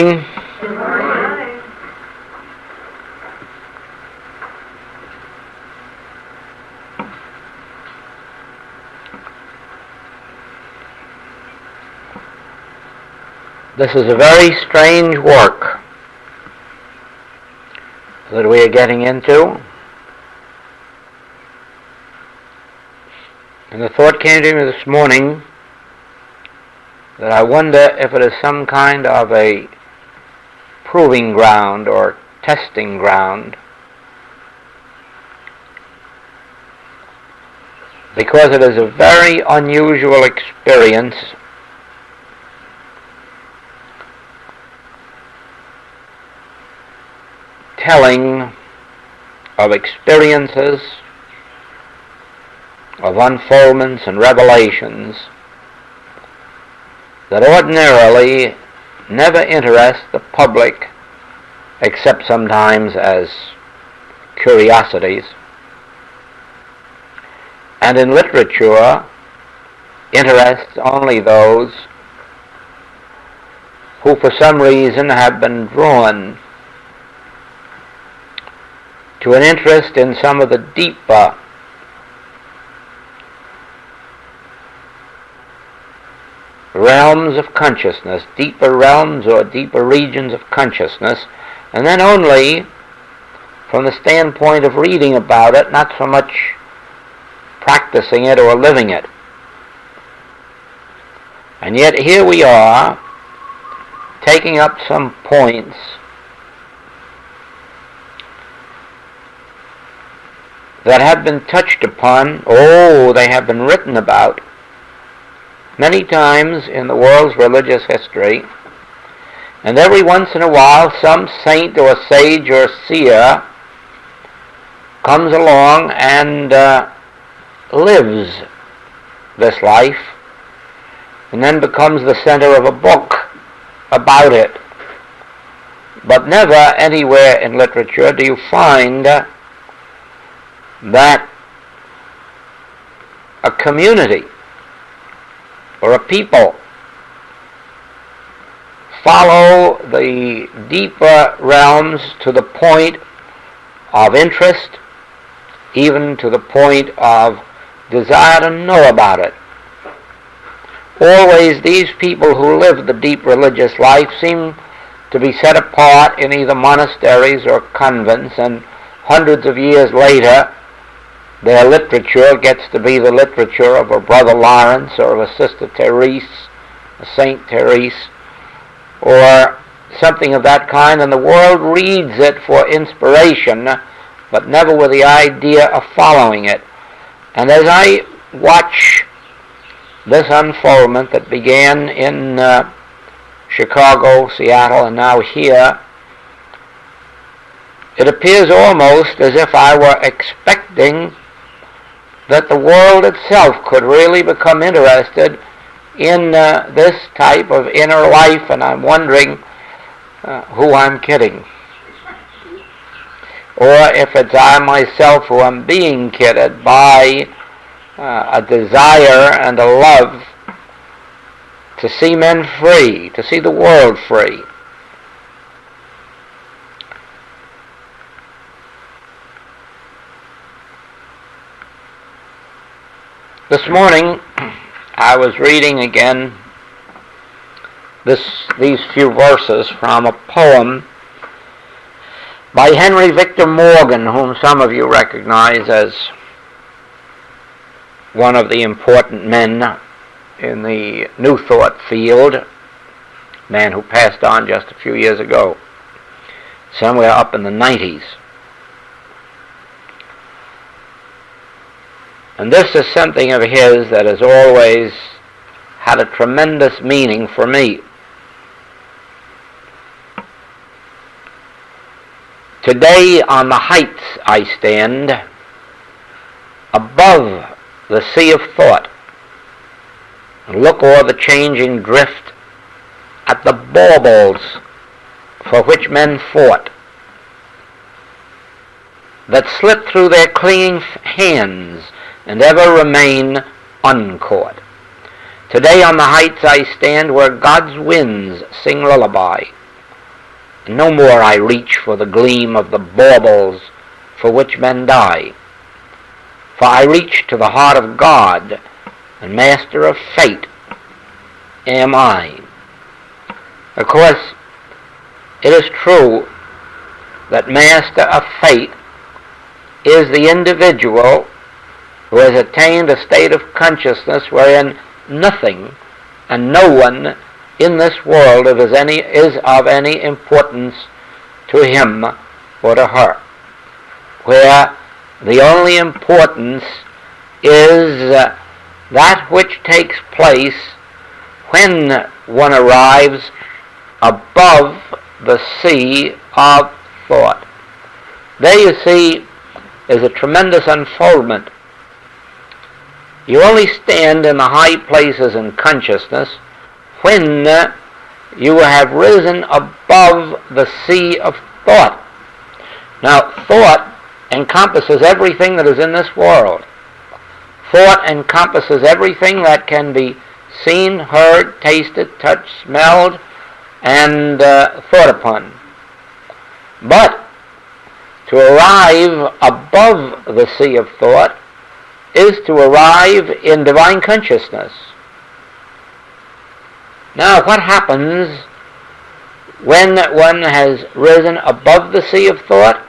morning. Good morning. This is a very strange work that we are getting into. And the thought came to me this morning that I wonder if it is some kind of a proving ground or testing ground, because it is a very unusual experience telling of experiences, of unfoldments and revelations that ordinarily never interest the public except sometimes as curiosities, and in literature interests only those who for some reason have been drawn to an interest in some of the deeper realms of consciousness, deeper realms or deeper regions of consciousness, and then only from the standpoint of reading about it, not so much practicing it or living it. And yet here we are, taking up some points that have been touched upon, they have been written about many times in the world's religious history, and every once in a while some saint or sage or seer comes along and lives this life, and then becomes the center of a book about it. But never anywhere in literature do you find that a community or a people follow the deeper realms to the point of interest, even to the point of desire to know about it. Always these people who live the deep religious life seem to be set apart in either monasteries or convents, and hundreds of years later their literature gets to be the literature of a Brother Lawrence or of a Sister Therese, a Saint Therese, or something of that kind, and the world reads it for inspiration, but never with the idea of following it. And as I watch this unfoldment that began in Chicago, Seattle, and now here, it appears almost as if I were expecting that the world itself could really become interested in this type of inner life, and I'm wondering who I'm kidding. Or if it's I myself who am being kidded by a desire and a love to see men free, to see the world free. This morning I was reading again these few verses from a poem by Henry Victor Morgan, whom some of you recognize as one of the important men in the New Thought field, man who passed on just a few years ago, somewhere up in the 90s. And this is something of his that has always had a tremendous meaning for me. Today on the heights I stand, above the sea of thought, and look o'er the changing drift at the baubles for which men fought, that slip through their clinging hands and ever remain uncaught. Today on the heights I stand where God's winds sing lullaby, No more I reach for the gleam of the baubles for which men die, for I reach to the heart of God, and master of fate am I. Of course, it is true that master of fate is the individual who has attained a state of consciousness wherein nothing and no one in this world is of any importance to him or to her, where the only importance is that which takes place when one arrives above the sea of thought. There, you see, is a tremendous unfoldment. You only stand in the high places in consciousness when you have risen above the sea of thought. Now, thought encompasses everything that is in this world. Thought encompasses everything that can be seen, heard, tasted, touched, smelled, and thought upon. But to arrive above the sea of thought is to arrive in divine consciousness. Now, what happens when one has risen above the sea of thought?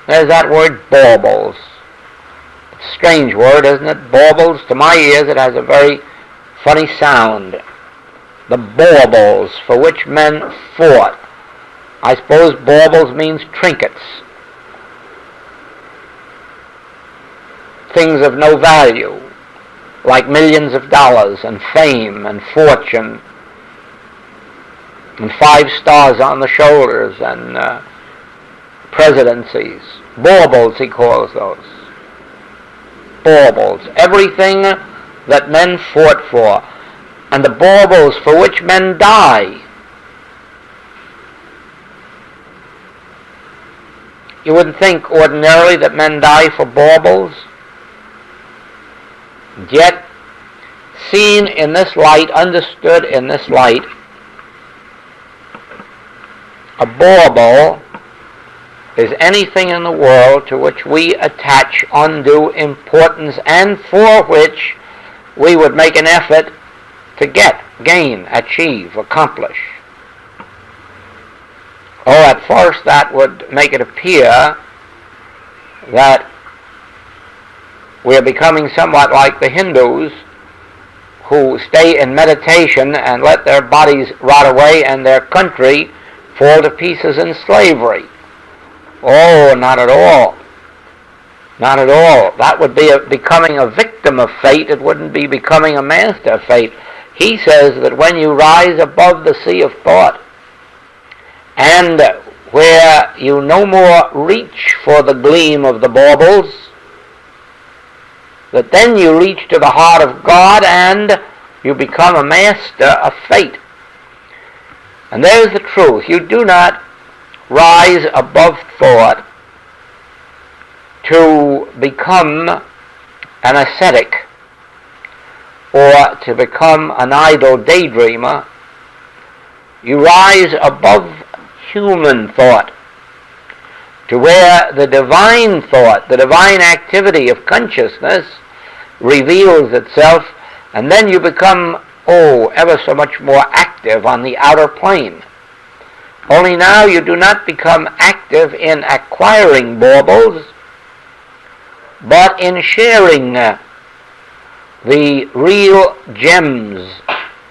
There's that word baubles. It's a strange word, isn't it? Baubles. To my ears, it has a very funny sound. The baubles for which men fought. I suppose baubles means trinkets. Things of no value, like millions of dollars and fame and fortune and 5 stars on the shoulders and presidencies. Baubles, he calls those. Baubles. Everything that men fought for. And the baubles for which men die. You wouldn't think ordinarily that men die for baubles. Yet, seen in this light, understood in this light, a bauble is anything in the world to which we attach undue importance and for which we would make an effort to get, gain, achieve, accomplish. Oh, at first that would make it appear that we are becoming somewhat like the Hindus who stay in meditation and let their bodies rot away and their country fall to pieces in slavery. Oh, not at all. Not at all. That would be becoming a victim of fate. It wouldn't be becoming a master of fate. He says that when you rise above the sea of thought, and where you no more reach for the gleam of the baubles, that then you reach to the heart of God and you become a master of fate. And there's the truth. You do not rise above thought to become an ascetic or to become an idle daydreamer. You rise above human thought to where the divine thought, the divine activity of consciousness reveals itself, and then you become, ever so much more active on the outer plane. Only now you do not become active in acquiring baubles, but in sharing the real gems,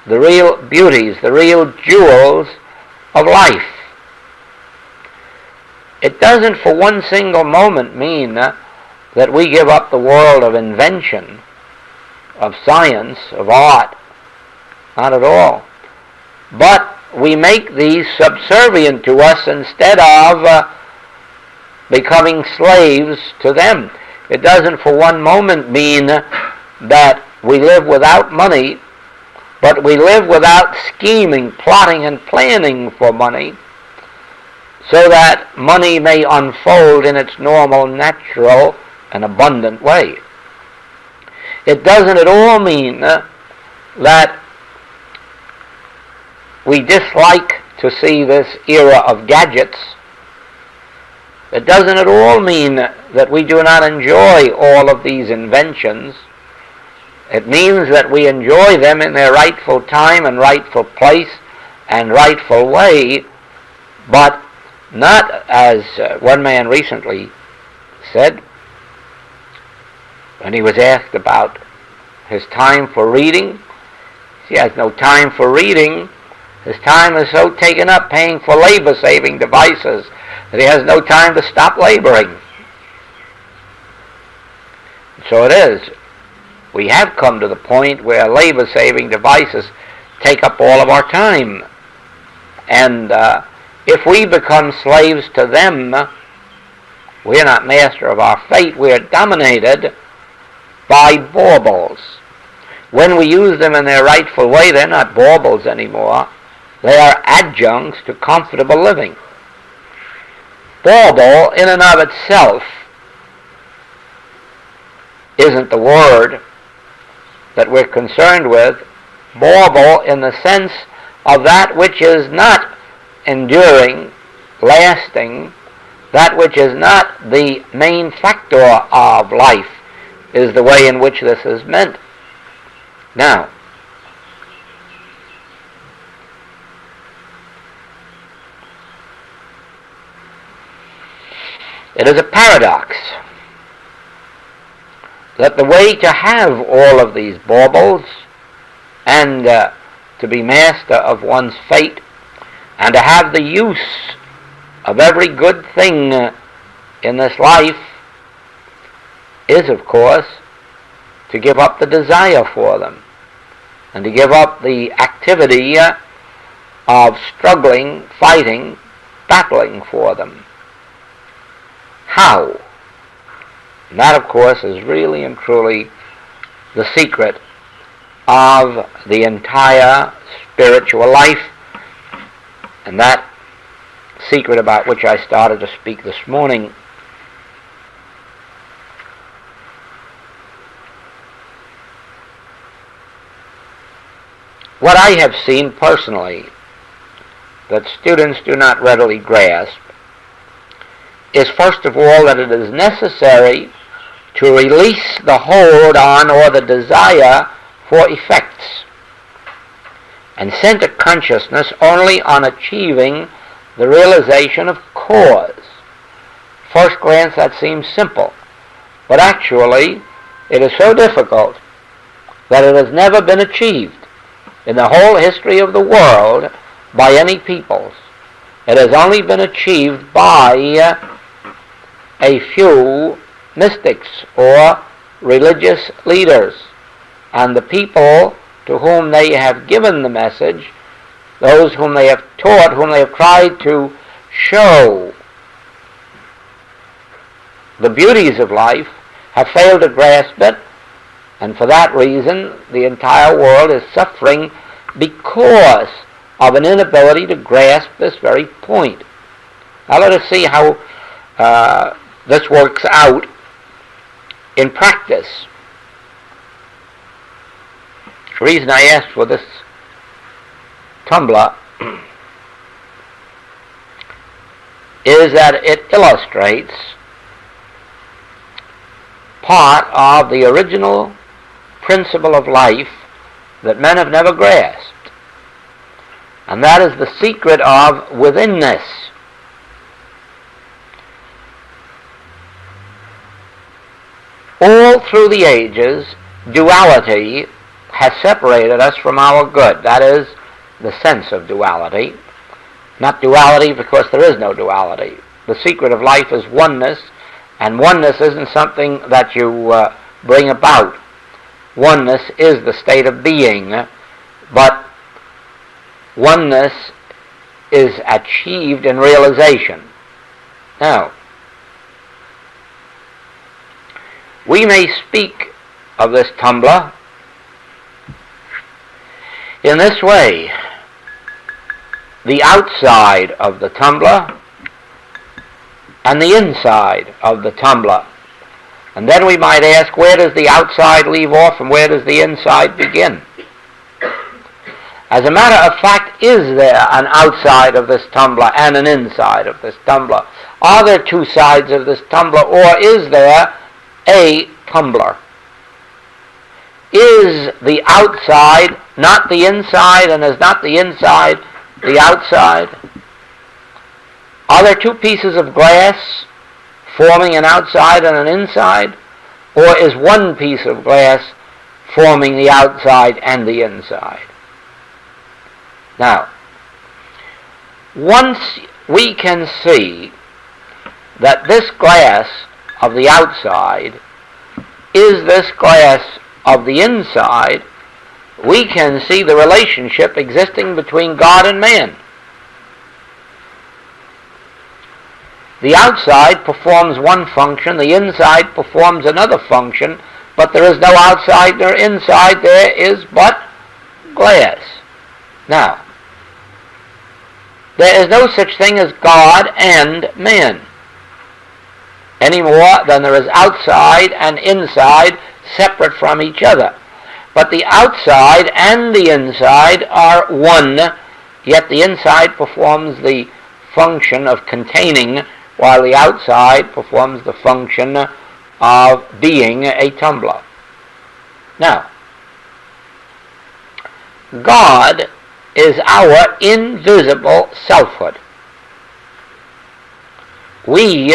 the real beauties, the real jewels of life. It doesn't for one single moment mean that we give up the world of invention, of science, of art. Not at all. But we make these subservient to us instead of becoming slaves to them. It doesn't for one moment mean that we live without money, but we live without scheming, plotting, and planning for money, so that money may unfold in its normal, natural, and abundant way. It doesn't at all mean that we dislike to see this era of gadgets, it doesn't at all mean that we do not enjoy all of these inventions. It means that we enjoy them in their rightful time and rightful place and rightful way, but not, as one man recently said when he was asked about his time for reading. He has no time for reading. His time is so taken up paying for labor-saving devices that he has no time to stop laboring. So it is. We have come to the point where labor-saving devices take up all of our time. And if we become slaves to them, we're not master of our fate. We're dominated by baubles. When we use them in their rightful way, they're not baubles anymore. They are adjuncts to comfortable living. Bauble, in and of itself, isn't the word that we're concerned with. Bauble in the sense of that which is not enduring, lasting, that which is not the main factor of life, is the way in which this is meant. Now, it is a paradox that the way to have all of these baubles and to be master of one's fate and to have the use of every good thing in this life is, of course, to give up the desire for them and to give up the activity of struggling, fighting, battling for them. How? And that, of course, is really and truly the secret of the entire spiritual life, and that secret about which I started to speak this morning. What I have seen personally that students do not readily grasp is, first of all, that it is necessary to release the hold on or the desire for effects and center consciousness only on achieving the realization of cause. First glance, that seems simple, but actually it is so difficult that it has never been achieved in the whole history of the world by any peoples. It has only been achieved by a few mystics or religious leaders, and the people to whom they have given the message, those whom they have taught, whom they have tried to show the beauties of life, have failed to grasp it, and for that reason the entire world is suffering because of an inability to grasp this very point. Now let us see how this works out in practice. The reason I asked for this tumbler is that it illustrates part of the original principle of life that men have never grasped, and that is the secret of withinness. All through the ages, duality has separated us from our good. That is the sense of duality. Not duality because there is no duality. The secret of life is oneness, and oneness isn't something that you bring about. Oneness is the state of being, but oneness is achieved in realization. Now, we may speak of this tumbler in this way: the outside of the tumbler and the inside of the tumbler. And then we might ask, where does the outside leave off and where does the inside begin? As a matter of fact, is there an outside of this tumbler and an inside of this tumbler? Are there two sides of this tumbler, or is there a tumbler? Is the outside not the inside, and is not the inside the outside? Are there two pieces of glass forming an outside and an inside? Or is one piece of glass forming the outside and the inside? Now, once we can see that this glass of the outside is this glass of the inside, we can see the relationship existing between God and man. The outside performs one function, the inside performs another function, but there is no outside nor inside, there is but glass. Now, there is no such thing as God and man, any more than there is outside and inside separate from each other. But the outside and the inside are one, yet the inside performs the function of containing, while the outside performs the function of being a tumbler. Now, God is our invisible selfhood. We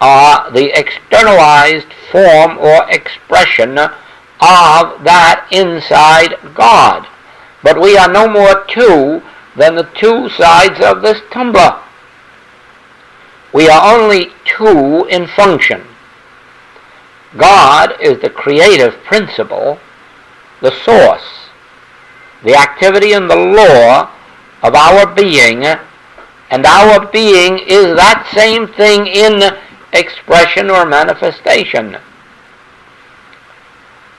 are the externalized form or expression of that inside God. But we are no more two than the two sides of this tumbler. We are only two in function. God is the creative principle, the source, the activity and the law of our being, and our being is that same thing in expression or manifestation.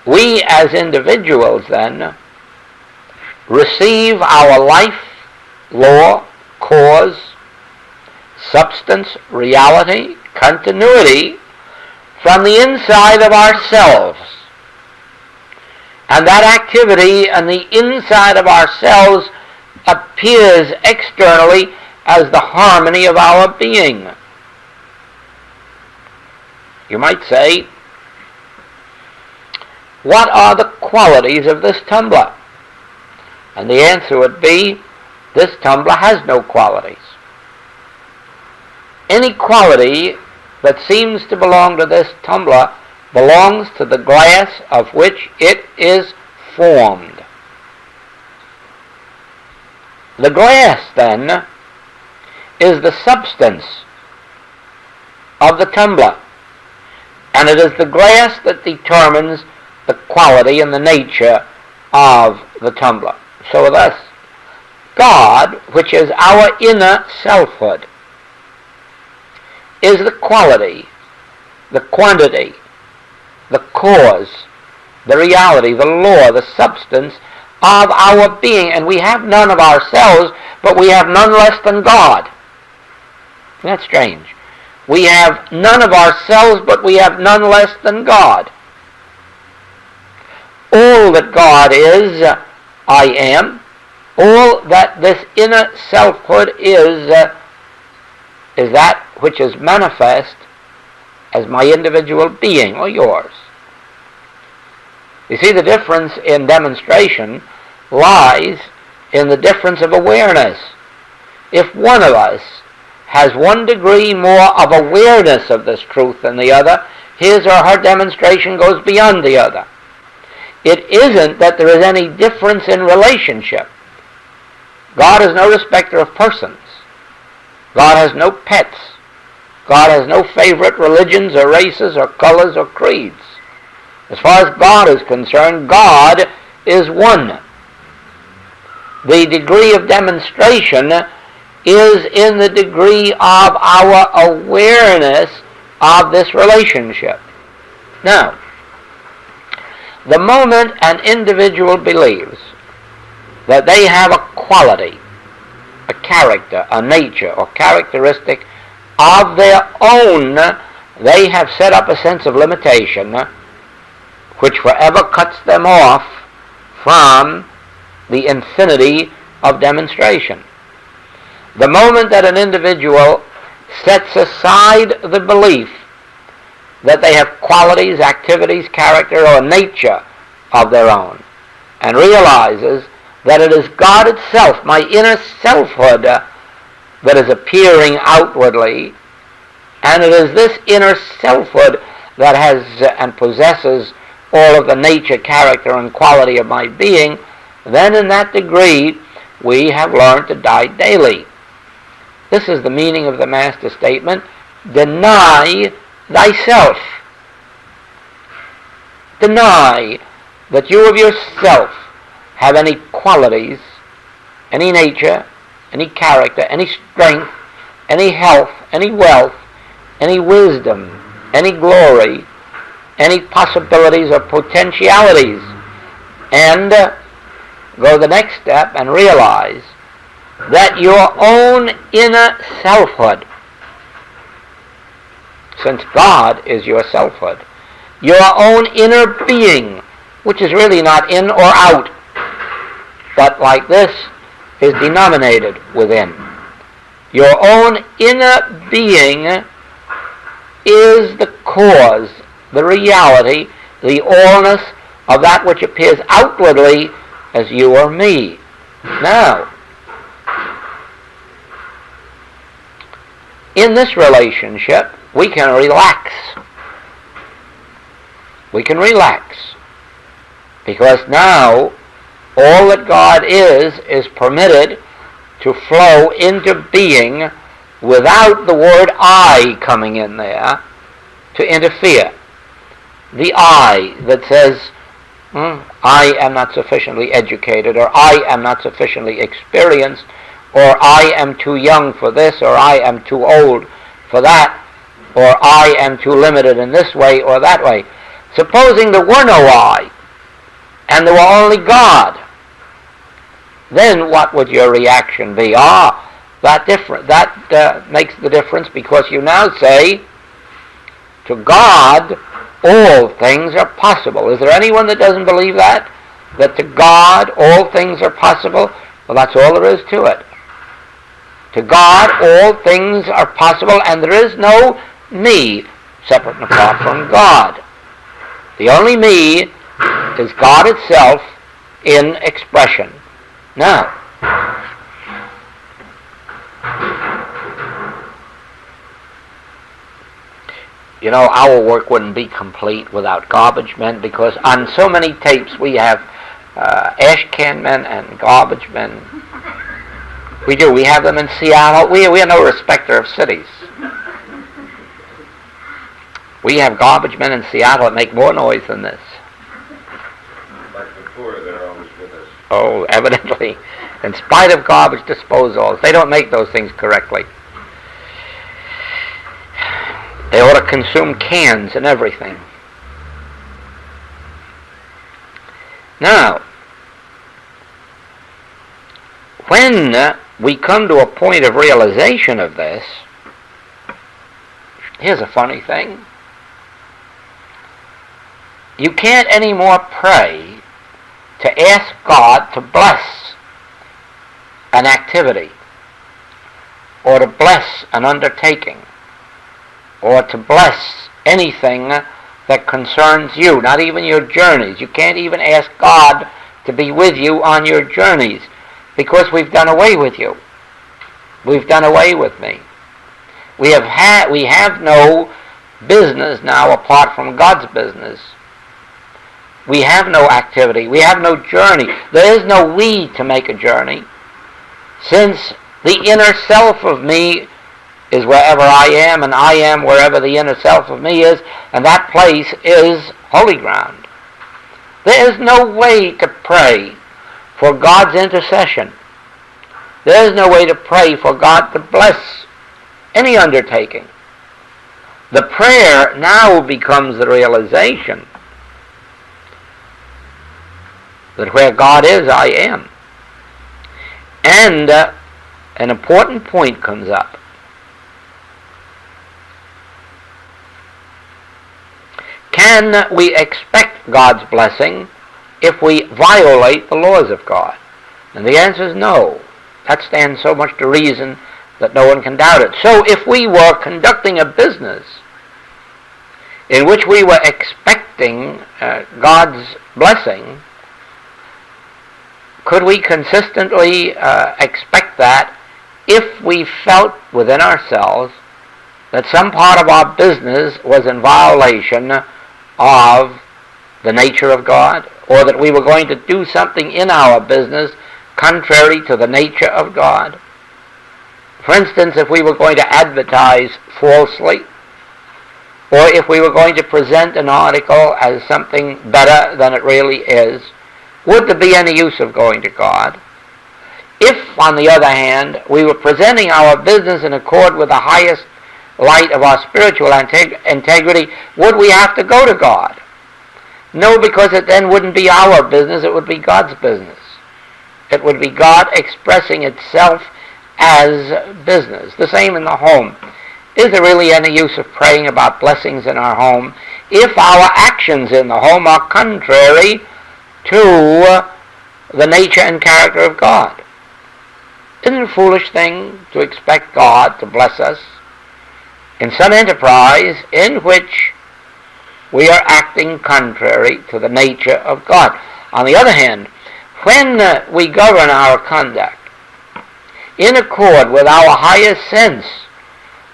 We as individuals then receive our life, law, cause, substance, reality, continuity from the inside of ourselves. And that activity on the inside of ourselves appears externally as the harmony of our being. You might say, what are the qualities of this tumbler? And the answer would be, this tumbler has no qualities. Any quality that seems to belong to this tumbler belongs to the glass of which it is formed. The glass, then, is the substance of the tumbler, and it is the glass that determines the quality and the nature of the tumbler. So with us, God, which is our inner selfhood, is the quality, the quantity, the cause, the reality, the law, the substance of our being. And we have none of ourselves, but we have none less than God. Isn't that strange? We have none of ourselves, but we have none less than God. All that God is, I am. All that this inner selfhood is that which is manifest as my individual being, or yours. You see, the difference in demonstration lies in the difference of awareness. If one of us has 1 degree more of awareness of this truth than the other, his or her demonstration goes beyond the other. It isn't that there is any difference in relationship. God is no respecter of persons. God has no pets. God has no favorite religions or races or colors or creeds. As far as God is concerned, God is one. The degree of demonstration is in the degree of our awareness of this relationship. Now, the moment an individual believes that they have a quality, a character, a nature, or characteristic of their own, they have set up a sense of limitation which forever cuts them off from the infinity of demonstration. The moment that an individual sets aside the belief that they have qualities, activities, character, or nature of their own, and realizes that it is God itself, my inner selfhood, that is appearing outwardly, and it is this inner selfhood that has and possesses all of the nature, character, and quality of my being, then in that degree we have learned to die daily. This is the meaning of the Master statement, deny thyself. Deny that you of yourself have any qualities, any nature, any character, any strength, any health, any wealth, any wisdom, any glory, any possibilities or potentialities, and go the next step and realize that your own inner selfhood, since God is your selfhood, your own inner being, which is really not in or out, but like this is denominated within. Your own inner being is the cause, the reality, the allness of that which appears outwardly as you or me. Now, in this relationship, we can relax. We can relax. Because now, all that God is permitted to flow into being without the word I coming in there to interfere. The I that says, I am not sufficiently educated, or I am not sufficiently experienced, or I am too young for this, or I am too old for that, or I am too limited in this way or that way. Supposing there were no I, and there were only God, then what would your reaction be? That makes the difference, because you now say, to God, all things are possible. Is there anyone that doesn't believe that? That to God, all things are possible? Well, that's all there is to it. To God, all things are possible, and there is no me separate and apart from God. The only me is God itself in expression. Now, you know, our work wouldn't be complete without garbage men, because on so many tapes we have ash can men and garbage men. We do. We have them in Seattle. We are no respecter of cities. We have garbage men in Seattle that make more noise than this. Like the poor, they're always with us. Oh, evidently. In spite of garbage disposals, they don't make those things correctly. They ought to consume cans and everything. Now, when we come to a point of realization of this, here's a funny thing. You can't anymore pray to ask God to bless an activity, or to bless an undertaking, or to bless anything that concerns you, not even your journeys. You can't even ask God to be with you on your journeys, because we've done away with you. We've done away with me. We have no business now apart from God's business. We have no activity. We have no journey. There is no we to make a journey, since the inner self of me is wherever I am, and I am wherever the inner self of me is, and that place is holy ground. There is no way to pray for God's intercession. There is no way to pray for God to bless any undertaking. The prayer now becomes the realization that where God is, I am. And an important point comes up. Can we expect God's blessing if we violate the laws of God? And the answer is no. That stands so much to reason that no one can doubt it. So if we were conducting a business in which we were expecting God's blessing, could we consistently expect that if we felt within ourselves that some part of our business was in violation of the nature of God, or that we were going to do something in our business contrary to the nature of God? For instance, if we were going to advertise falsely, or if we were going to present an article as something better than it really is, would there be any use of going to God? If, on the other hand, we were presenting our business in accord with the highest light of our spiritual integrity, would we have to go to God? No, because it then wouldn't be our business, it would be God's business. It would be God expressing itself as business. The same in the home. Is there really any use of praying about blessings in our home if our actions in the home are contrary to the nature and character of God? Isn't it a foolish thing to expect God to bless us in some enterprise in which we are acting contrary to the nature of God? On the other hand, when we govern our conduct in accord with our highest sense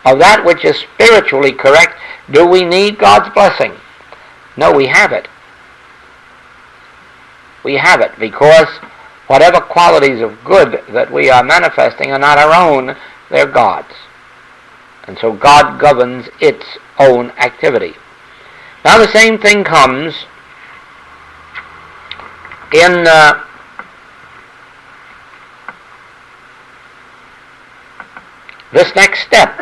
of that which is spiritually correct, do we need God's blessing? No, we have it. We have it because whatever qualities of good that we are manifesting are not our own, they're God's. And so God governs its own activity. Now the same thing comes in this next step.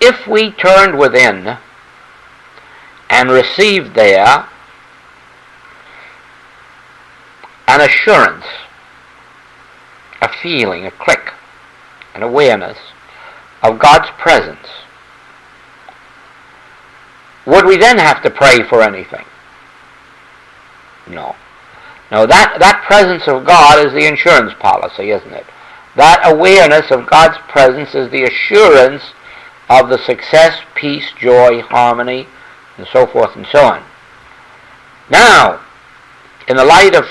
If we turned within and received there an assurance, a feeling, a click, an awareness of God's presence, would we then have to pray for anything? No. No, that presence of God is the insurance policy, isn't it? That awareness of God's presence is the assurance of the success, peace, joy, harmony, and so forth and so on. Now, in the light of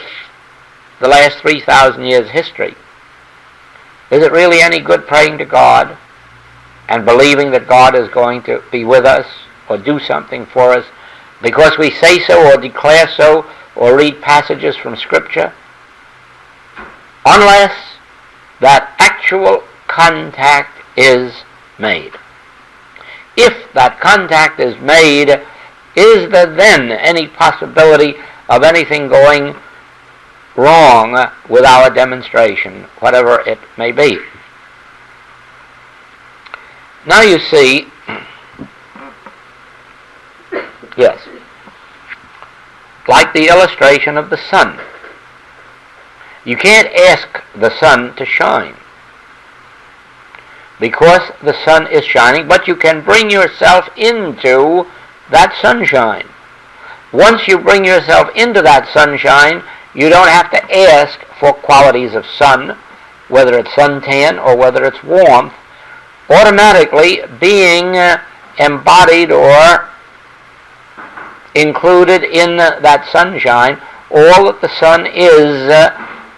the last 3,000 years' history, is it really any good praying to God and believing that God is going to be with us or do something for us because we say so or declare so or read passages from Scripture? Unless that actual contact is made. If that contact is made, is there then any possibility of anything going wrong with our demonstration, whatever it may be? Now you see, yes, like the illustration of the sun. You can't ask the sun to shine because the sun is shining, but you can bring yourself into that sunshine. Once you bring yourself into that sunshine, you don't have to ask for qualities of sun, whether it's suntan or whether it's warmth. Automatically being embodied or included in that sunshine, all that the sun is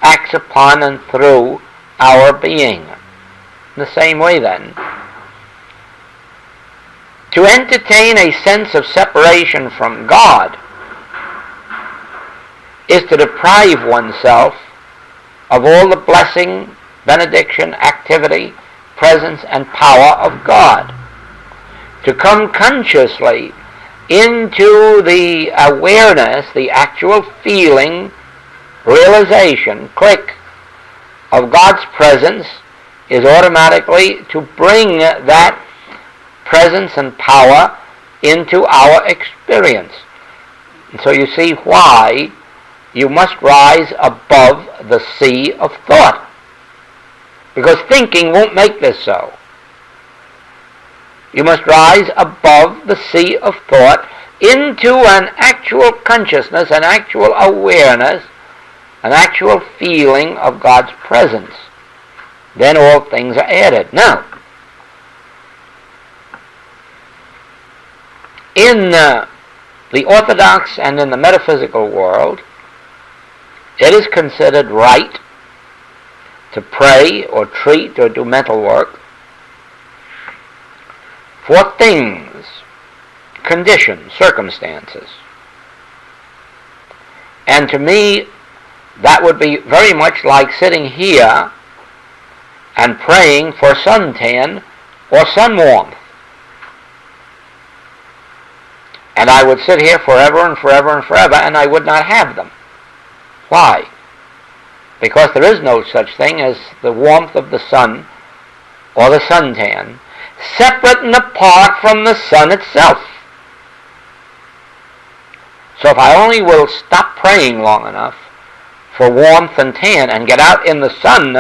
acts upon and through our being. In the same way then, to entertain a sense of separation from God is to deprive oneself of all the blessing, benediction, activity, presence, and power of God. To come consciously into the awareness, the actual feeling, realization, click of God's presence is automatically to bring that presence and power into our experience. And so you see why you must rise above the sea of thought. Because thinking won't make this so. You must rise above the sea of thought into an actual consciousness, an actual awareness, an actual feeling of God's presence. Then all things are added. Now, in the orthodox and in the metaphysical world, it is considered right to pray or treat or do mental work for things, conditions, circumstances. And to me, that would be very much like sitting here and praying for suntan or sun warmth. And I would sit here forever and forever and forever, and I would not have them. Why? Because there is no such thing as the warmth of the sun or the suntan, separate and apart from the sun itself. So if I only will stop praying long enough for warmth and tan and get out in the sun,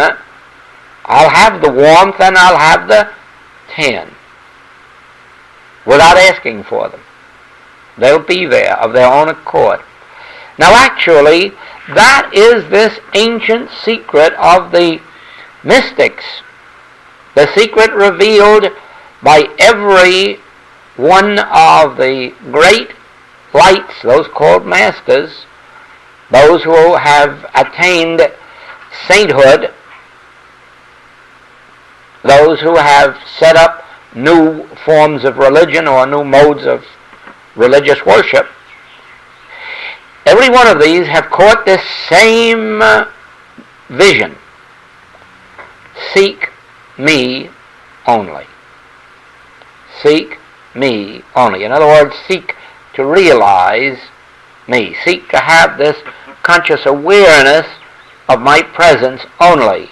I'll have the warmth and I'll have the tan without asking for them. They'll be there of their own accord. Now actually, that is this ancient secret of the mystics, the secret revealed by every one of the great lights, those called masters, those who have attained sainthood, those who have set up new forms of religion or new modes of religious worship. Every one of these have caught this same vision. Seek me only. Seek me only. In other words, seek to realize me. Seek to have this conscious awareness of my presence only.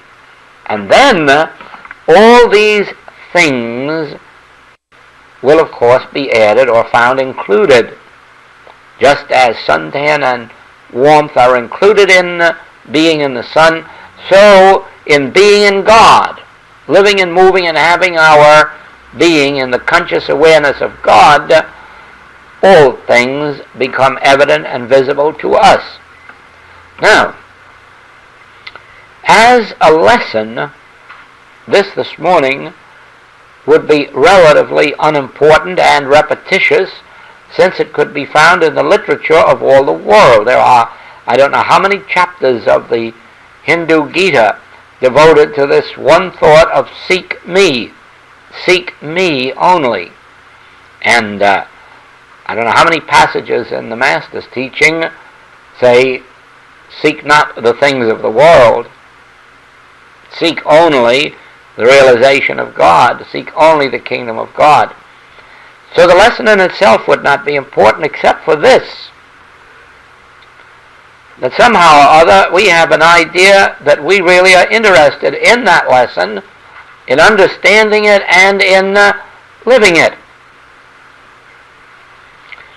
And then all these things will of course be added or found included. Just as suntan and warmth are included in being in the sun, so in being in God, living and moving and having our being in the conscious awareness of God, all things become evident and visible to us. Now, as a lesson, this morning would be relatively unimportant and repetitious, since it could be found in the literature of all the world. There are, I don't know how many chapters of the Hindu Gita devoted to this one thought of seek me only. And I don't know how many passages in the Master's teaching say, seek not the things of the world, seek only the realization of God, seek only the kingdom of God. So the lesson in itself would not be important except for this, that somehow or other we have an idea that we really are interested in that lesson, in understanding it and in living it.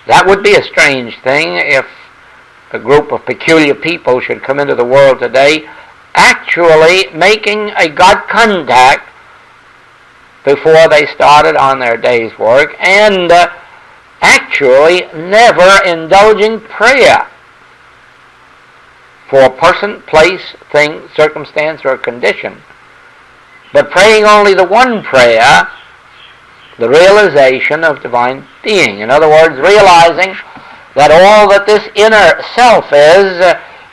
That would be a strange thing if a group of peculiar people should come into the world today actually making a God contact before they started on their day's work, and actually never indulging prayer for a person, place, thing, circumstance, or condition, but praying only the one prayer, the realization of divine being. In other words, realizing that all that this inner self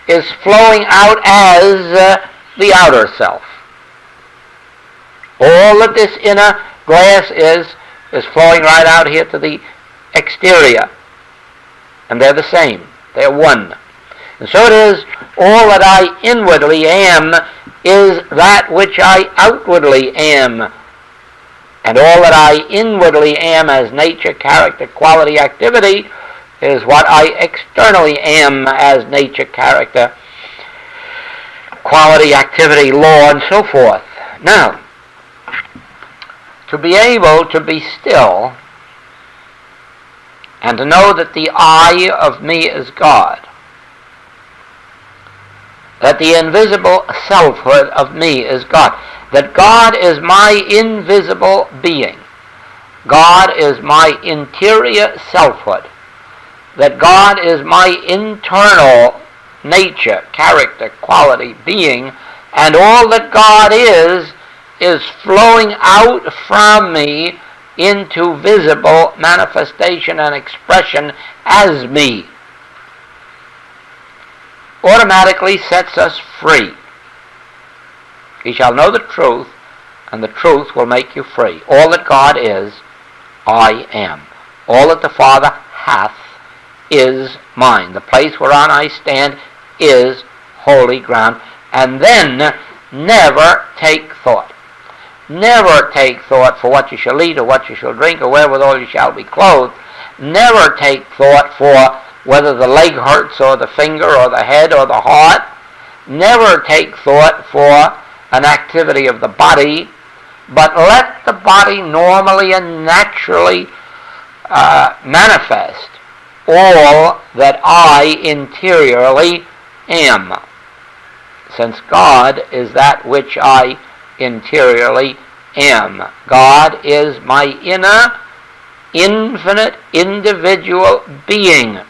is flowing out as the outer self. All that this inner glass is flowing right out here to the exterior. And they're the same. They're one. And so it is, all that I inwardly am is that which I outwardly am. And all that I inwardly am as nature, character, quality, activity is what I externally am as nature, character, quality, activity, law, and so forth. Now, to be able to be still and to know that the I of me is God, that the invisible selfhood of me is God, that God is my invisible being, God is my interior selfhood, that God is my internal nature, character, quality, being, and all that God is flowing out from me into visible manifestation and expression as me, automatically sets us free. Ye shall know the truth, and the truth will make you free. All that God is, I am. All that the Father hath is mine. The place whereon I stand is holy ground. And then never take thought. Never take thought for what you shall eat or what you shall drink or wherewithal you shall be clothed. Never take thought for whether the leg hurts or the finger or the head or the heart. Never take thought for an activity of the body, but let the body normally and naturally manifest all that I interiorly am, since God is that which I interiorly am. God is my inner, infinite, individual being.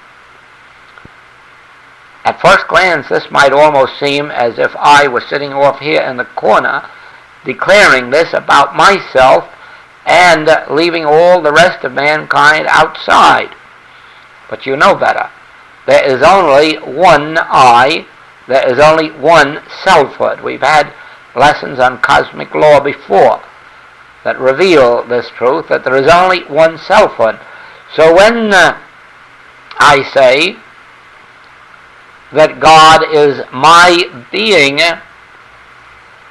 At first glance, this might almost seem as if I was sitting off here in the corner declaring this about myself and leaving all the rest of mankind outside. But you know better. There is only one I. There is only one selfhood. We've had lessons on cosmic law before that reveal this truth, that there is only one selfhood. So when I say that God is my being,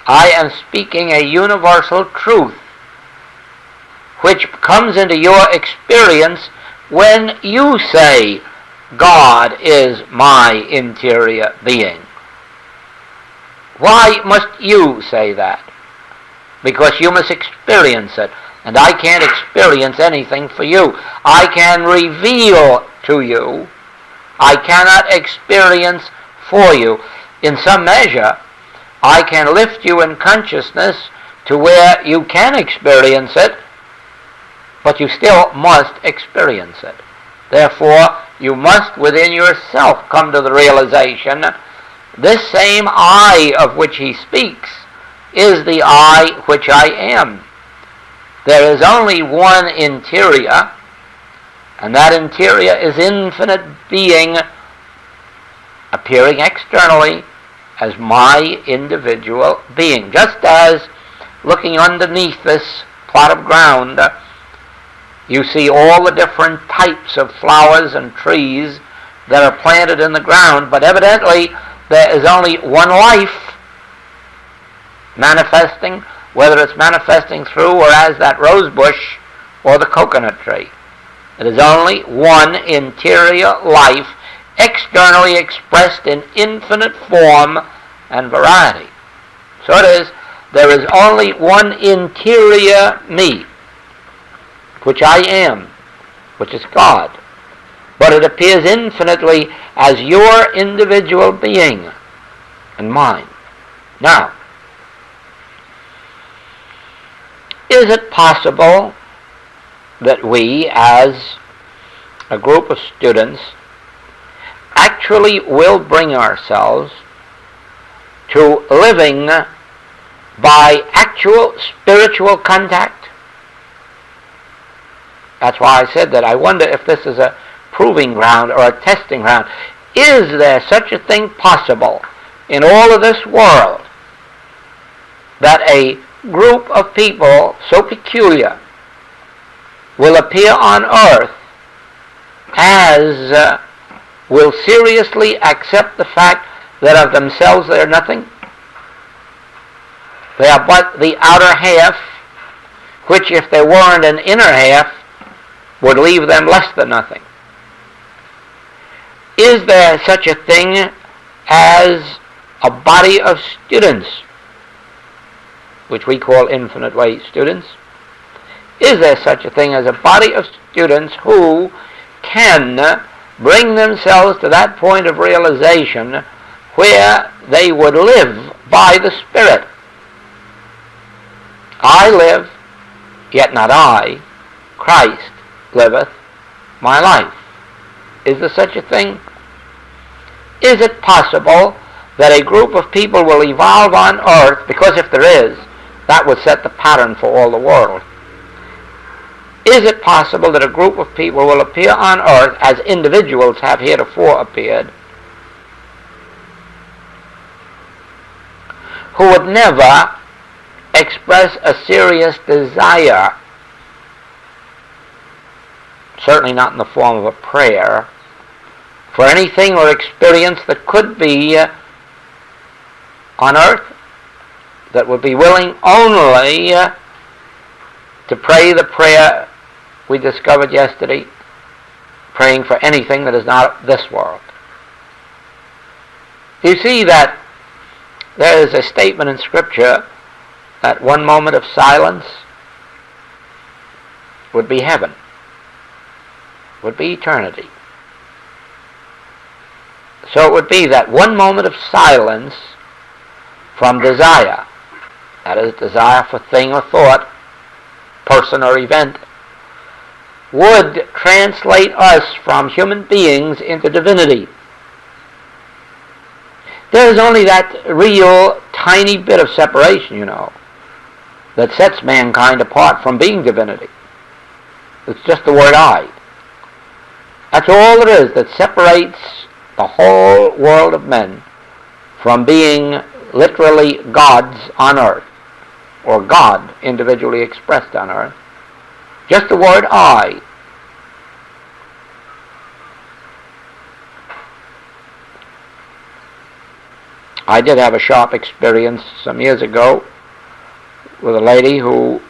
I am speaking a universal truth which comes into your experience when you say, God is my interior being. Why must you say that? Because you must experience it, and I can't experience anything for you. I can reveal to you. I cannot experience for you. In some measure, I can lift you in consciousness to where you can experience it, but you still must experience it. Therefore, you must within yourself come to the realization, this same I of which he speaks is the I which I am. There is only one interior, and that interior is infinite being appearing externally as my individual being. Just as looking underneath this plot of ground, you see all the different types of flowers and trees that are planted in the ground, but evidently there is only one life manifesting, whether it's manifesting through or as that rose bush or the coconut tree. It is only one interior life externally expressed in infinite form and variety. So it is, there is only one interior me, which I am, which is God. But it appears infinitely as your individual being and mine. Now, is it possible that we, as a group of students, actually will bring ourselves to living by actual spiritual contact? That's why I said that I wonder if this is a proving ground or a testing ground. Is there such a thing possible in all of this world that a group of people so peculiar will appear on earth as will seriously accept the fact that of themselves they are nothing? They are but the outer half, which if there weren't an inner half, would leave them less than nothing. Is there such a thing as a body of students, which we call infinite way students? Is there such a thing as a body of students who can bring themselves to that point of realization where they would live by the Spirit? I live, yet not I, Christ liveth my life. Is there such a thing? Is it possible that a group of people will evolve on earth? Because if there is, that would set the pattern for all the world. Is it possible that a group of people will appear on earth as individuals have heretofore appeared, who would never express a serious desire, certainly not in the form of a prayer, for anything or experience that could be on earth, that would be willing only to pray the prayer we discovered yesterday, praying for anything that is not this world? You see that there is a statement in Scripture that one moment of silence would be heaven, would be eternity. So it would be that one moment of silence from desire, that is, desire for thing or thought, person or event, would translate us from human beings into divinity. There is only that real tiny bit of separation, that sets mankind apart from being divinity. It's just the word I. That's all there is that separates the whole world of men from being literally gods on earth, or God individually expressed on earth. Just the word I. I did have a sharp experience some years ago with a lady who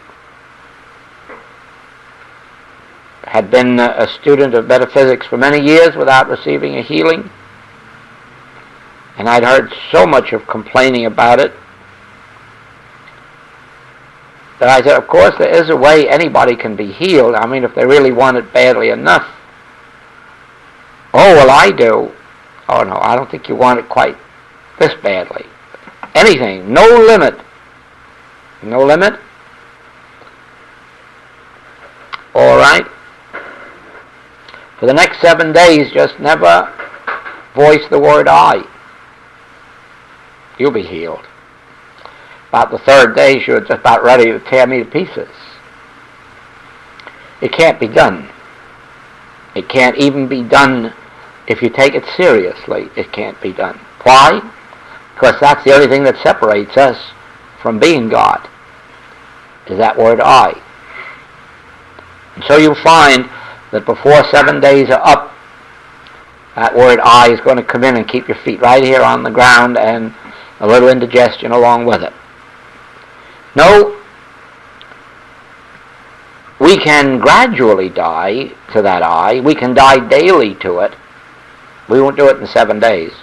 had been a student of metaphysics for many years without receiving a healing. And I'd heard so much of complaining about it that I said, of course there is a way anybody can be healed. I mean, if they really want it badly enough. Oh, well, I do. Oh, no, I don't think you want it quite this badly. Anything, no limit. No limit? All right. For the next 7 days, just never voice the word I. You'll be healed. About the third day, she was just about ready to tear me to pieces. It can't be done. It can't even be done if you take it seriously. It can't be done. Why? Because that's the only thing that separates us from being God, is that word I. And so you'll find that before 7 days are up, that word I is going to come in and keep your feet right here on the ground and a little indigestion along with it. No, we can gradually die to that I. We can die daily to it. We won't do it in 7 days.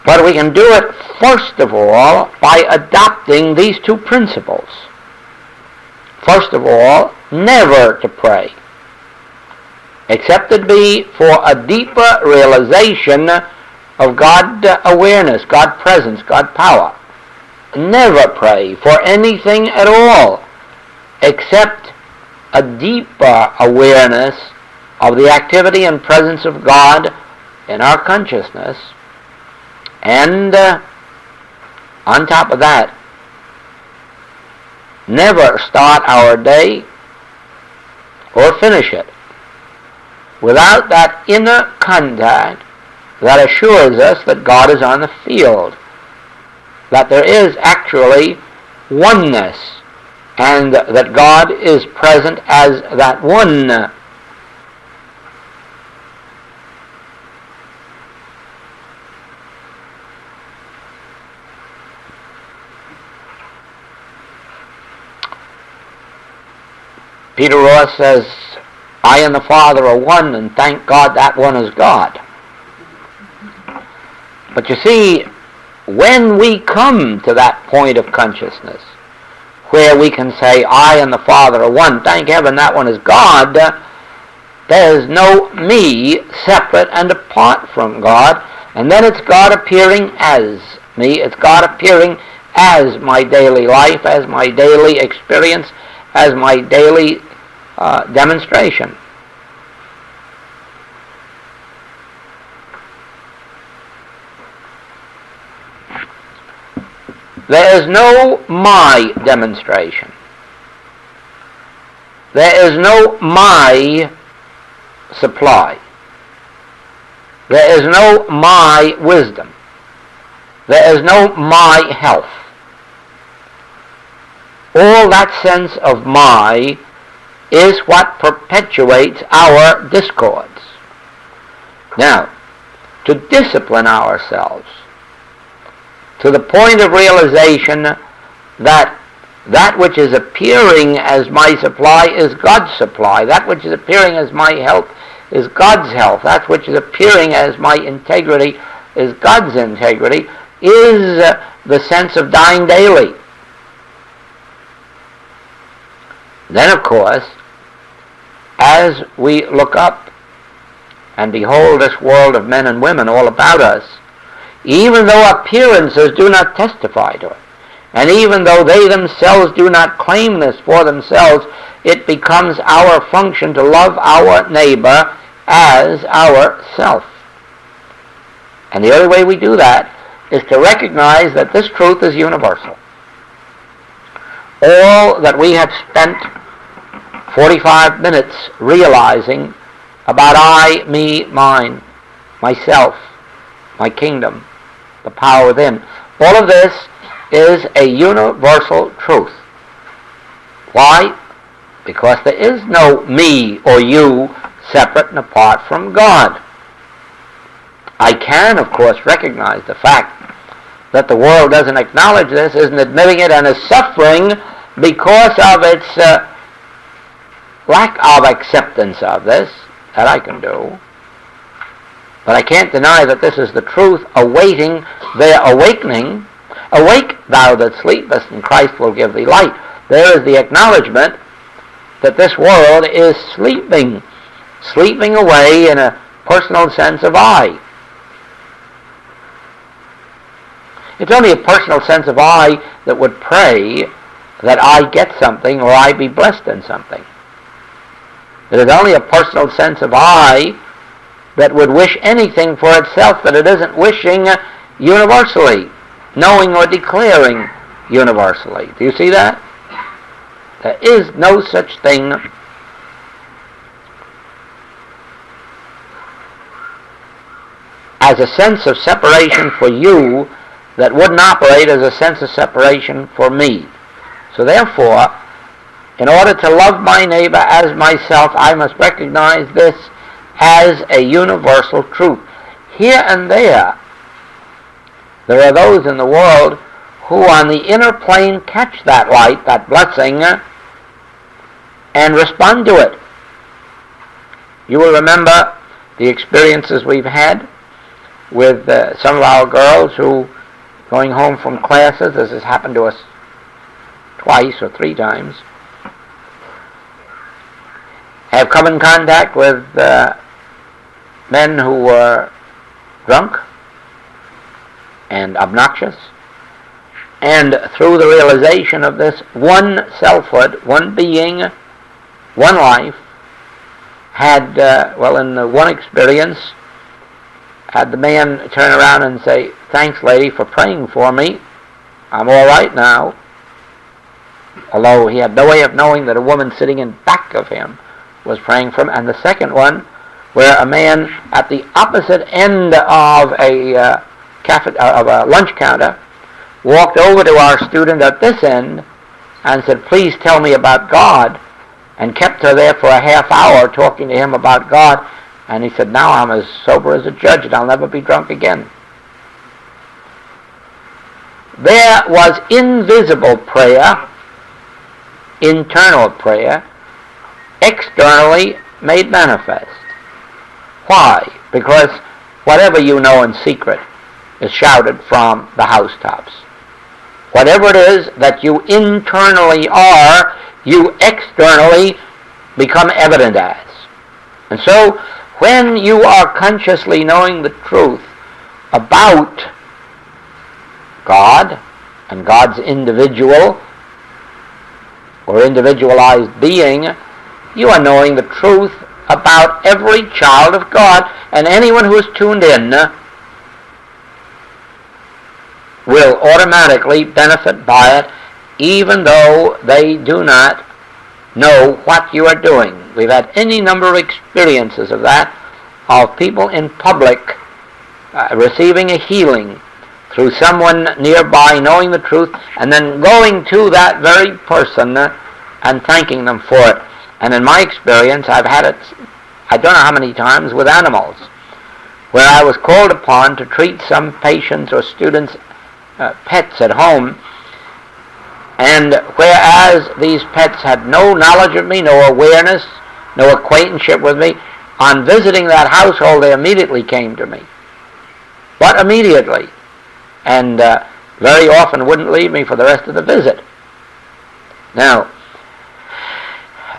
But we can do it, first of all, by adopting these two principles. First of all, never to pray, except it be for a deeper realization of God awareness, God presence, God power. Never pray for anything at all, except a deeper awareness of the activity and presence of God in our consciousness. And on top of that, never start our day or finish it without that inner contact that assures us that God is on the field, that there is actually oneness, and that God is present as that one. Peter Ross says, I and the Father are one, and thank God that one is God. But you see, when we come to that point of consciousness, where we can say, I and the Father are one, thank heaven that one is God, there is no me separate and apart from God, and then it's God appearing as me, it's God appearing as my daily life, as my daily experience, as my daily demonstration. There is no my demonstration. There is no my supply. There is no my wisdom. There is no my health. All that sense of my is what perpetuates our discords. Now, to discipline ourselves to the point of realization that that which is appearing as my supply is God's supply, that which is appearing as my health is God's health, that which is appearing as my integrity is God's integrity, is the sense of dying daily. Then, of course, as we look up and behold this world of men and women all about us, even though appearances do not testify to it, and even though they themselves do not claim this for themselves, it becomes our function to love our neighbor as ourself. And the only way we do that is to recognize that this truth is universal. All that we have spent 45 minutes realizing about I, me, mine, myself, my kingdom, the power within, all of this is a universal truth. Why? Because there is no me or you separate and apart from God. I can, of course, recognize the fact that the world doesn't acknowledge this, isn't admitting it, and is suffering because of its lack of acceptance of this. That I can do. But I can't deny that this is the truth awaiting their awakening. Awake, thou that sleepest, and Christ will give thee light. There is the acknowledgement that this world is sleeping away in a personal sense of I. It's only a personal sense of I that would pray that I get something or I be blessed in something. It is only a personal sense of I that would wish anything for itself that it isn't wishing universally, knowing or declaring universally. Do you see that? There is no such thing as a sense of separation for you that wouldn't operate as a sense of separation for me. So therefore, in order to love my neighbor as myself, I must recognize this as a universal truth. Here and there are those in the world who on the inner plane catch that light, that blessing, and respond to it. You will remember the experiences we've had with some of our girls who, going home from classes, this has happened to us twice or three times, have come in contact with men who were drunk and obnoxious, and through the realization of this one selfhood, one being, one life, had, in the one experience, had the man turn around and say, "Thanks, lady, for praying for me. I'm all right now." Although he had no way of knowing that a woman sitting in back of him was praying for him. And the second one, where a man at the opposite end of a lunch counter walked over to our student at this end and said, "Please tell me about God," and kept her there for a half hour talking to him about God. And he said, "Now I'm as sober as a judge and I'll never be drunk again." There was invisible prayer, internal prayer, externally made manifest. Why? Because whatever you know in secret is shouted from the housetops. Whatever it is that you internally are, you externally become evident as. And so, when you are consciously knowing the truth about God and God's individual or individualized being, you are knowing the truth about every child of God, and anyone who is tuned in will automatically benefit by it, even though they do not know what you are doing. We've had any number of experiences of that, of people in public receiving a healing through someone nearby knowing the truth, and then going to that very person and thanking them for it. And in my experience, I've had it, I don't know how many times, with animals, where I was called upon to treat some patients' or students' pets at home, and whereas these pets had no knowledge of me, no awareness, no acquaintanceship with me, on visiting that household they immediately came to me. But immediately. And very often wouldn't leave me for the rest of the visit. Now,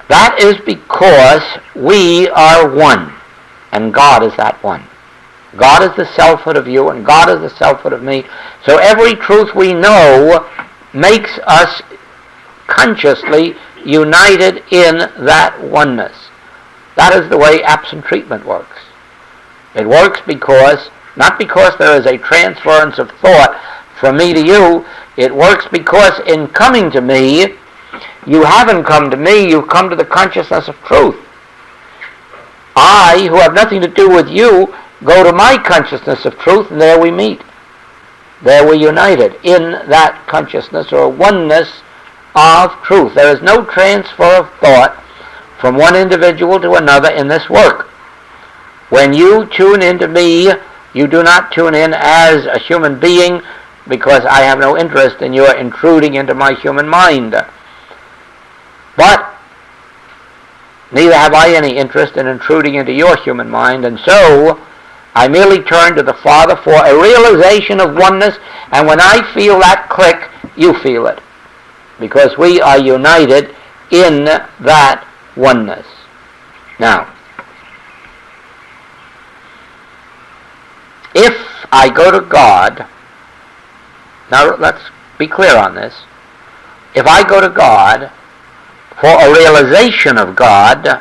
that is because we are one, and God is that one. God is the selfhood of you, and God is the selfhood of me. So every truth we know makes us consciously united in that oneness. That is the way absent treatment works. It works because, not because there is a transference of thought from me to you, it works because in coming to me, you haven't come to me, you've come to the consciousness of truth. I, who have nothing to do with you, go to my consciousness of truth, and there we meet. There we're united in that consciousness or oneness of truth. There is no transfer of thought from one individual to another in this work. When you tune into me, you do not tune in as a human being, because I have no interest in your intruding into my human mind. But neither have I any interest in intruding into your human mind, and so I merely turn to the Father for a realization of oneness, and when I feel that click, you feel it, because we are united in that oneness. Now, if I go to God, now let's be clear on this, if I go to God for a realization of God,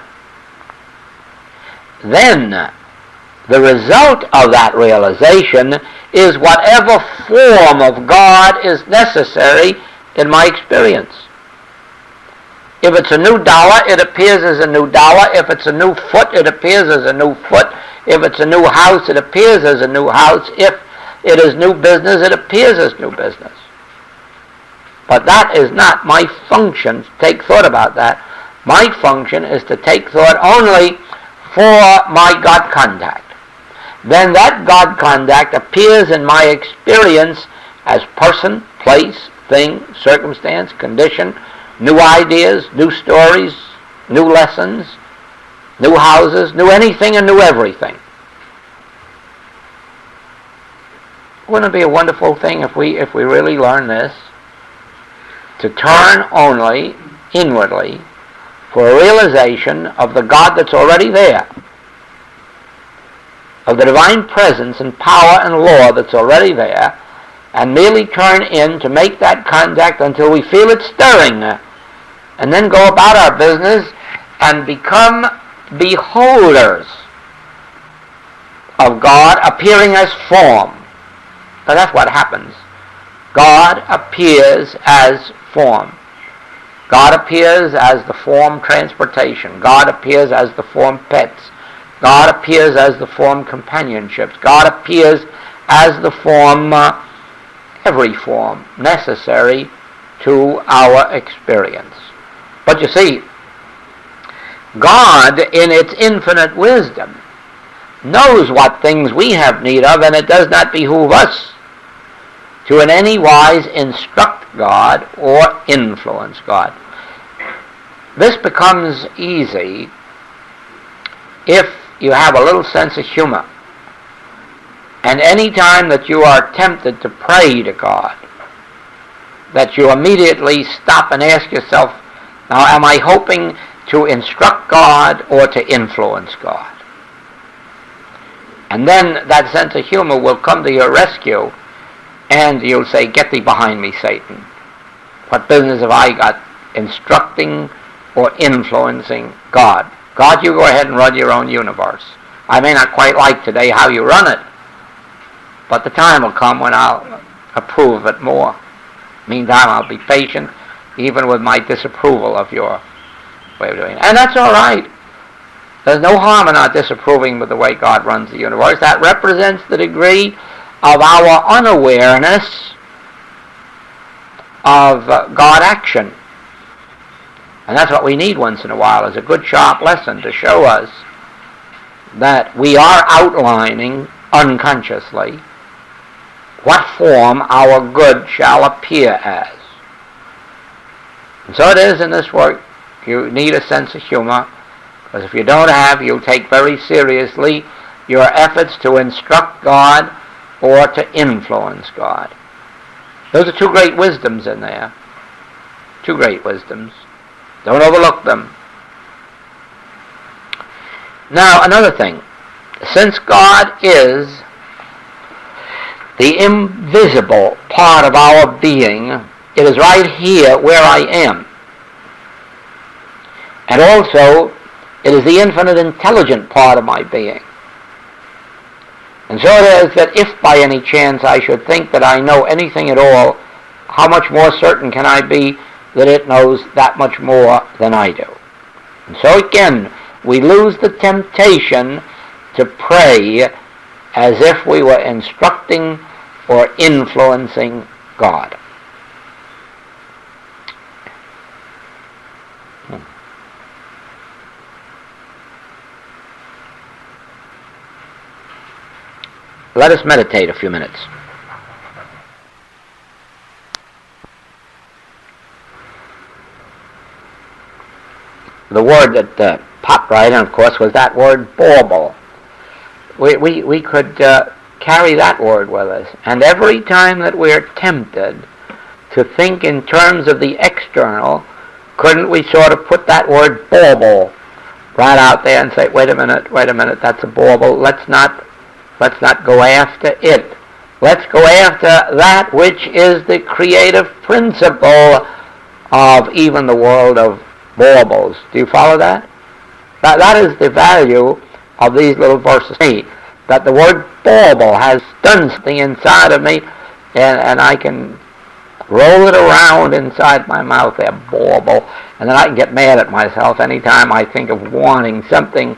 then the result of that realization is whatever form of God is necessary in my experience. If it's a new dollar, it appears as a new dollar. If it's a new foot, it appears as a new foot. If it's a new house, it appears as a new house. If it is new business, it appears as new business. But that is not my function. Take thought about that. My function is to take thought only for my God contact. Then that God contact appears in my experience as person, place, thing, circumstance, condition, new ideas, new stories, new lessons, new houses, new anything and new everything. Wouldn't it be a wonderful thing if we really learn this? To turn only inwardly for a realization of the God that's already there, of the divine presence and power and law that's already there, and merely turn in to make that contact until we feel it stirring, and then go about our business and become beholders of God appearing as form. Now that's what happens. God appears as form. God appears as the form transportation. God appears as the form pets. God appears as the form companionships. God appears as the form, every form necessary to our experience. But you see, God, in its infinite wisdom, knows what things we have need of, and it does not behoove us to in any wise instruct God or influence God. This becomes easy if you have a little sense of humor. And any time that you are tempted to pray to God, that you immediately stop and ask yourself, now am I hoping to instruct God or to influence God? And then that sense of humor will come to your rescue, and you'll say, get thee behind me, Satan. What business have I got instructing or influencing God? God, you go ahead and run your own universe. I may not quite like today how you run it, but the time will come when I'll approve of it more. Meantime, I'll be patient, even with my disapproval of your way of doing it. And that's all right. There's no harm in our disapproving with the way God runs the universe. That represents the degree of our unawareness of God action. And that's what we need once in a while, is a good sharp lesson to show us that we are outlining unconsciously what form our good shall appear as. And so it is in this work. You need a sense of humor, because if you don't have, you'll take very seriously your efforts to instruct God or to influence God. Those are two great wisdoms in there. Two great wisdoms. Don't overlook them. Now, another thing. Since God is the invisible part of our being, it is right here where I am. And also, it is the infinite intelligent part of my being. And so it is that if by any chance I should think that I know anything at all, how much more certain can I be that it knows that much more than I do? And so again, we lose the temptation to pray as if we were instructing or influencing God. Let us meditate a few minutes. The word that popped right in, of course, was that word bauble. We could carry that word with us. And every time that we're tempted to think in terms of the external, couldn't we sort of put that word bauble right out there and say, wait a minute, that's a bauble. Let's not go after it. Let's go after that which is the creative principle of even the world of baubles. Do you follow that? That is the value of these little verses. That the word bauble has done something inside of me, and I can roll it around inside my mouth there, bauble, and then I can get mad at myself anytime I think of wanting something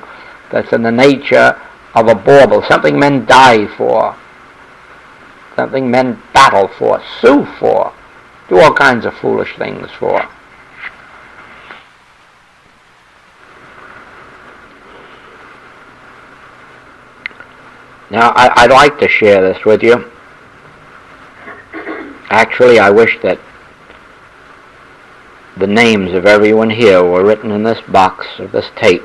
that's in the nature of a bauble, something men die for, something men battle for, sue for, do all kinds of foolish things for. Now, I'd like to share this with you. Actually, I wish that the names of everyone here were written in this box of this tape,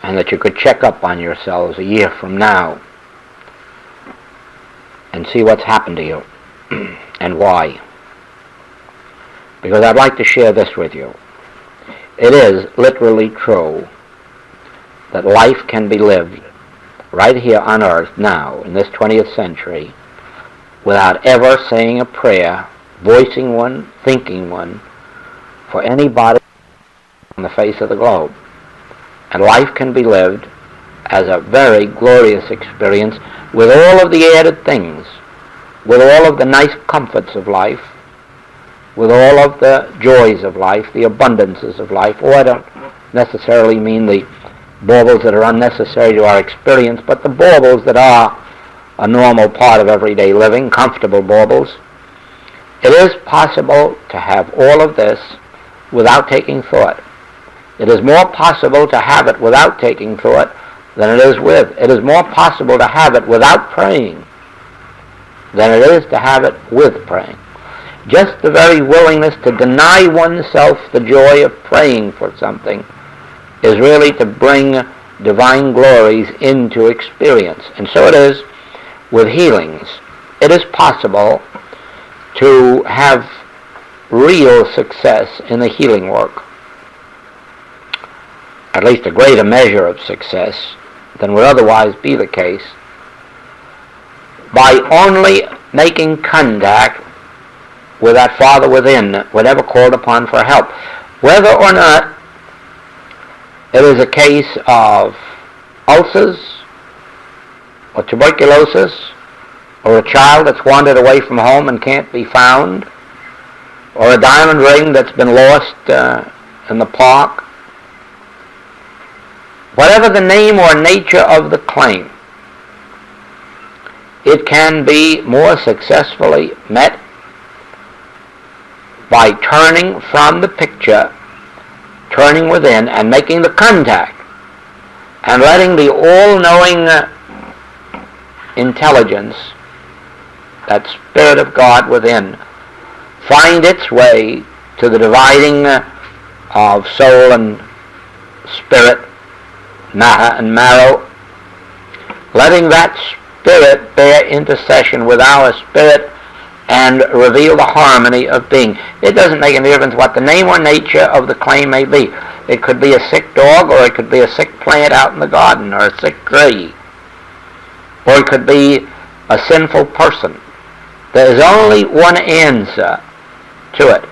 and that you could check up on yourselves a year from now and see what's happened to you and why. Because I'd like to share this with you. It is literally true that life can be lived right here on earth now, in this 20th century, without ever saying a prayer, voicing one, thinking one, for anybody on the face of the globe. And life can be lived as a very glorious experience with all of the added things, with all of the nice comforts of life, with all of the joys of life, the abundances of life. Oh, I don't necessarily mean the baubles that are unnecessary to our experience, but the baubles that are a normal part of everyday living, comfortable baubles. It is possible to have all of this without taking thought. It is more possible to have it without taking thought than it is with. It is more possible to have it without praying than it is to have it with praying. Just the very willingness to deny oneself the joy of praying for something is really to bring divine glories into experience. And so it is with healings. It is possible to have real success in the healing work, at least a greater measure of success than would otherwise be the case, by only making contact with that Father within, whenever called upon for help. Whether or not it is a case of ulcers or tuberculosis or a child that's wandered away from home and can't be found, or a diamond ring that's been lost in the park. Whatever the name or nature of the claim, it can be more successfully met by turning from the picture, turning within, and making the contact, and letting the all-knowing intelligence, that Spirit of God within, find its way to the dividing of soul and spirit, matter and marrow, letting that Spirit bear intercession with our spirit and reveal the harmony of being. It doesn't make any difference what the name or nature of the claim may be. It could be a sick dog, or it could be a sick plant out in the garden, or a sick tree, or it could be a sinful person. There is only one answer to it,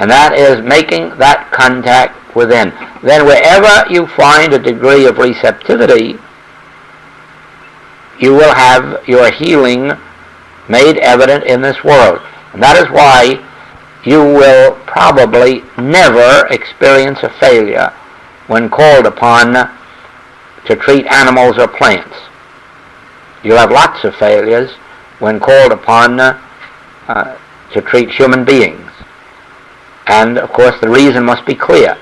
and that is making that contact within. Then wherever you find a degree of receptivity, you will have your healing made evident in this world. And that is why you will probably never experience a failure when called upon to treat animals or plants. You'll have lots of failures when called upon to treat human beings. And, of course, the reason must be clear.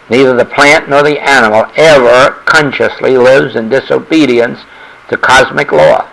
Neither the plant nor the animal ever consciously lives in disobedience to cosmic law.